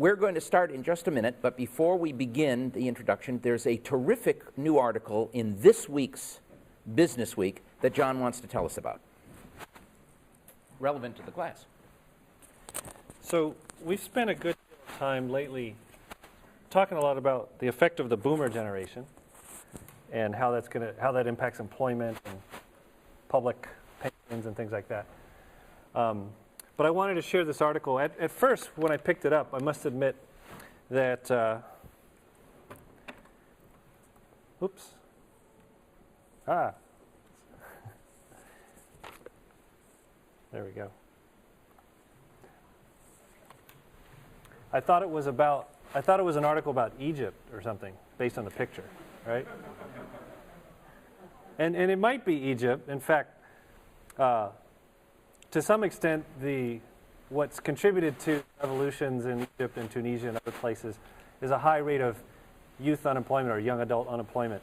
We're going to start in just a minute, but before we begin the introduction, there's a terrific new article in this week's Business Week that John wants to tell us about, relevant to the class. So we've spent a good deal of time lately talking a lot about the effect of the boomer generation and how that impacts employment and public pensions and things like that. But I wanted to share this article. At first, when I picked it up, I must admit that, oops. There we go. I thought it was an article about Egypt or something based on the picture, right? And it might be Egypt. In fact, to some extent, what's contributed to revolutions in Egypt and Tunisia and other places is a high rate of youth unemployment or young adult unemployment.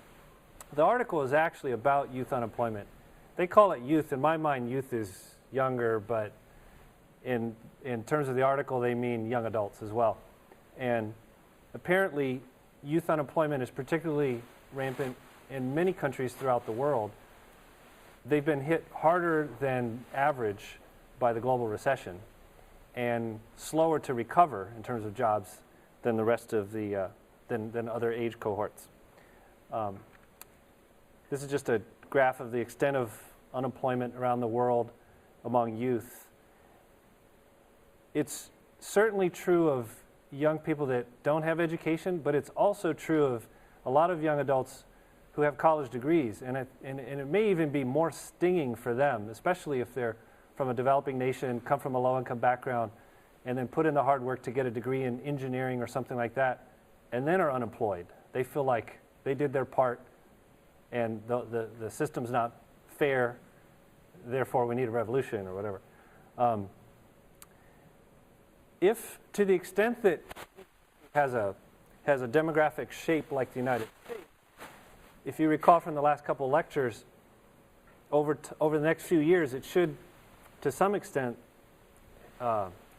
The article is actually about youth unemployment. They call it youth. In my mind, youth is younger, but in terms of the article, they mean young adults as well. And apparently, youth unemployment is particularly rampant in many countries throughout the world. They've been hit harder than average by the global recession and slower to recover in terms of jobs than the rest of the than other age cohorts. This is just a graph of the extent of unemployment around the world among youth. It's certainly true of young people that don't have education, but it's also true of a lot of young adults who have college degrees, and it may even be more stinging for them, especially if they're from a developing nation, come from a low-income background, and then put in the hard work to get a degree in engineering or something like that, and then are unemployed. They feel like they did their part, and the system's not fair, therefore we need a revolution or whatever. If, to the extent that has a demographic shape like the United States, if you recall from the last couple of lectures, over the next few years, it should, to some extent,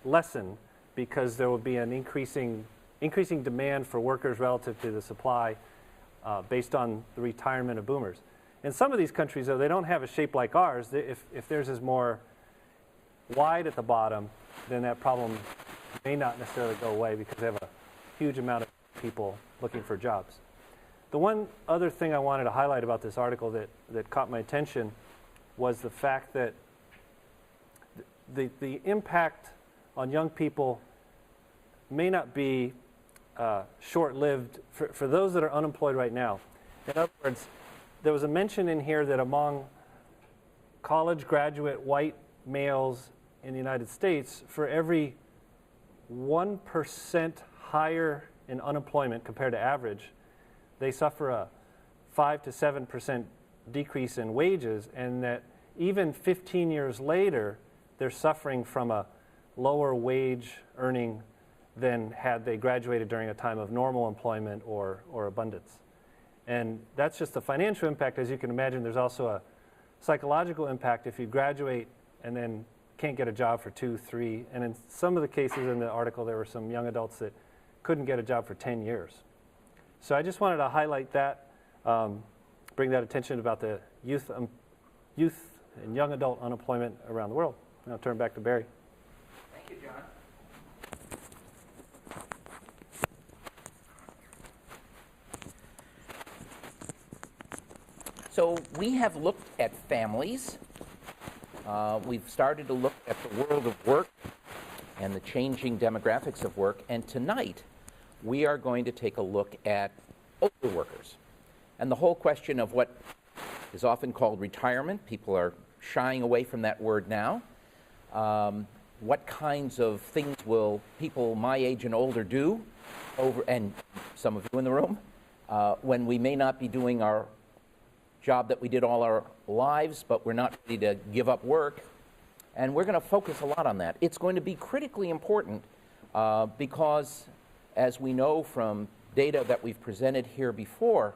lessen, because there will be an increasing demand for workers relative to the supply based on the retirement of boomers. In some of these countries, though, they don't have a shape like ours. If theirs is more wide at the bottom, then that problem may not necessarily go away because they have a huge amount of people looking for jobs. The one other thing I wanted to highlight about this article that caught my attention was the fact that the impact on young people may not be short-lived for those that are unemployed right now. In other words, there was a mention in here that among college graduate white males in the United States, for every 1% higher in unemployment compared to average, they suffer a 5 to 7% decrease in wages, and that even 15 years later, they're suffering from a lower wage earning than had they graduated during a time of normal employment or abundance. And that's just the financial impact. As you can imagine, there's also a psychological impact if you graduate and then can't get a job for 2, 3, and in some of the cases in the article, there were some young adults that couldn't get a job for 10 years. So I just wanted to highlight that, bring that attention about the youth and young adult unemployment around the world. And I'll turn back to Barry. Thank you, John. So we have looked at families. We've started to look at the world of work and the changing demographics of work. And tonight, we are going to take a look at older workers and the whole question of what is often called retirement. People are shying away from that word now. What kinds of things will people my age and older do, and some of you in the room, when we may not be doing our job that we did all our lives, but we're not ready to give up work. And we're going to focus a lot on that. It's going to be critically important because, as we know from data that we've presented here before,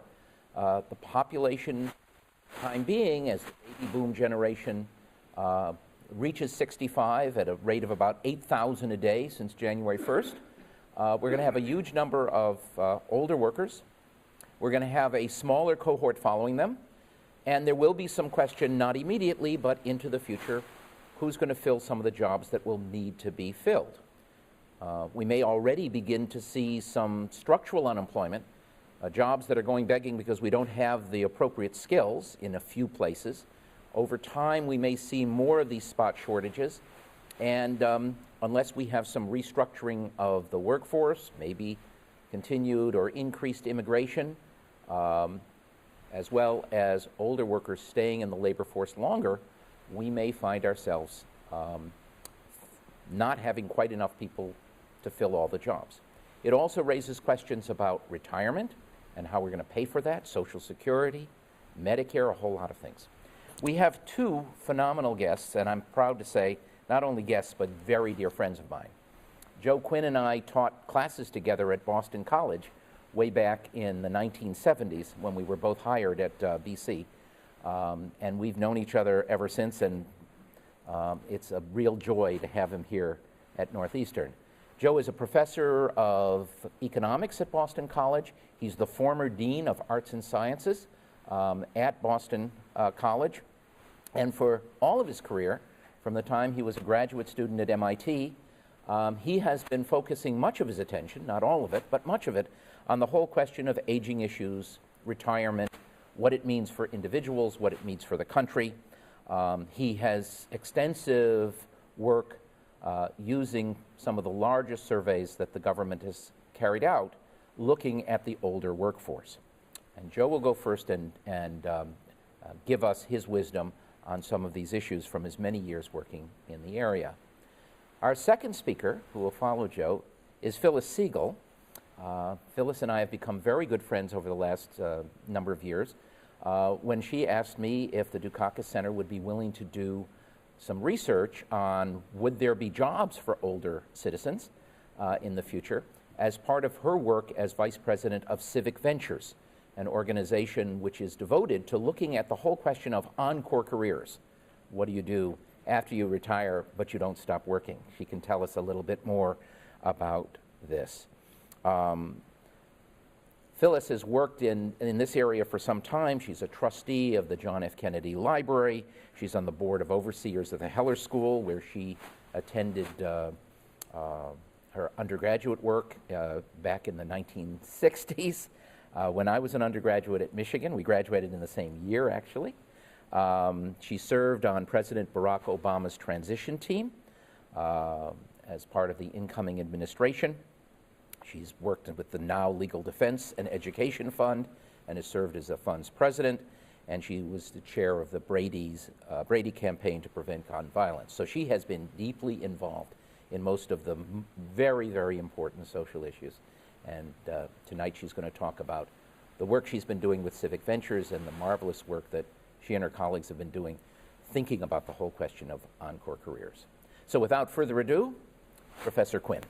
the population, time being, as the baby boom generation reaches 65 at a rate of about 8,000 a day since January 1st, We're going to have a huge number of older workers. We're going to have a smaller cohort following them. And there will be some question, not immediately, but into the future, who's going to fill some of the jobs that will need to be filled. We may already begin to see some structural unemployment, jobs that are going begging because we don't have the appropriate skills in a few places. Over time, we may see more of these spot shortages, and unless we have some restructuring of the workforce, maybe continued or increased immigration, as well as older workers staying in the labor force longer, we may find ourselves not having quite enough people to fill all the jobs. It also raises questions about retirement and how we're going to pay for that, Social Security, Medicare, a whole lot of things. We have two phenomenal guests, and I'm proud to say, not only guests, but very dear friends of mine. Joe Quinn and I taught classes together at Boston College way back in the 1970s when we were both hired at BC. And we've known each other ever since, and it's a real joy to have him here at Northeastern. Joe is a professor of economics at Boston College. He's the former dean of arts and sciences at Boston College. And for all of his career, from the time he was a graduate student at MIT, he has been focusing much of his attention, not all of it, but much of it, on the whole question of aging issues, retirement, what it means for individuals, what it means for the country. He has extensive work using some of the largest surveys that the government has carried out, looking at the older workforce. And Joe will go first and give us his wisdom on some of these issues from his many years working in the area. Our second speaker, who will follow Joe, is Phyllis Siegel. Phyllis and I have become very good friends over the last number of years. When she asked me if the Dukakis Center would be willing to do some research on would there be jobs for older citizens in the future, as part of her work as Vice President of Civic Ventures, an organization which is devoted to looking at the whole question of encore careers. What do you do after you retire but you don't stop working? She can tell us a little bit more about this. Phyllis has worked in this area for some time. She's a trustee of the John F. Kennedy Library. She's on the board of overseers of the Heller School, where she attended her undergraduate work back in the 1960s. When I was an undergraduate at Michigan, we graduated in the same year, actually. She served on President Barack Obama's transition team as part of the incoming administration. She's worked with the now Legal Defense and Education Fund and has served as the fund's president, and she was the chair of the Brady campaign to prevent gun violence. So she has been deeply involved in most of the very, very important social issues. And tonight she's going to talk about the work she's been doing with Civic Ventures and the marvelous work that she and her colleagues have been doing, thinking about the whole question of encore careers. So without further ado, Professor Quinn.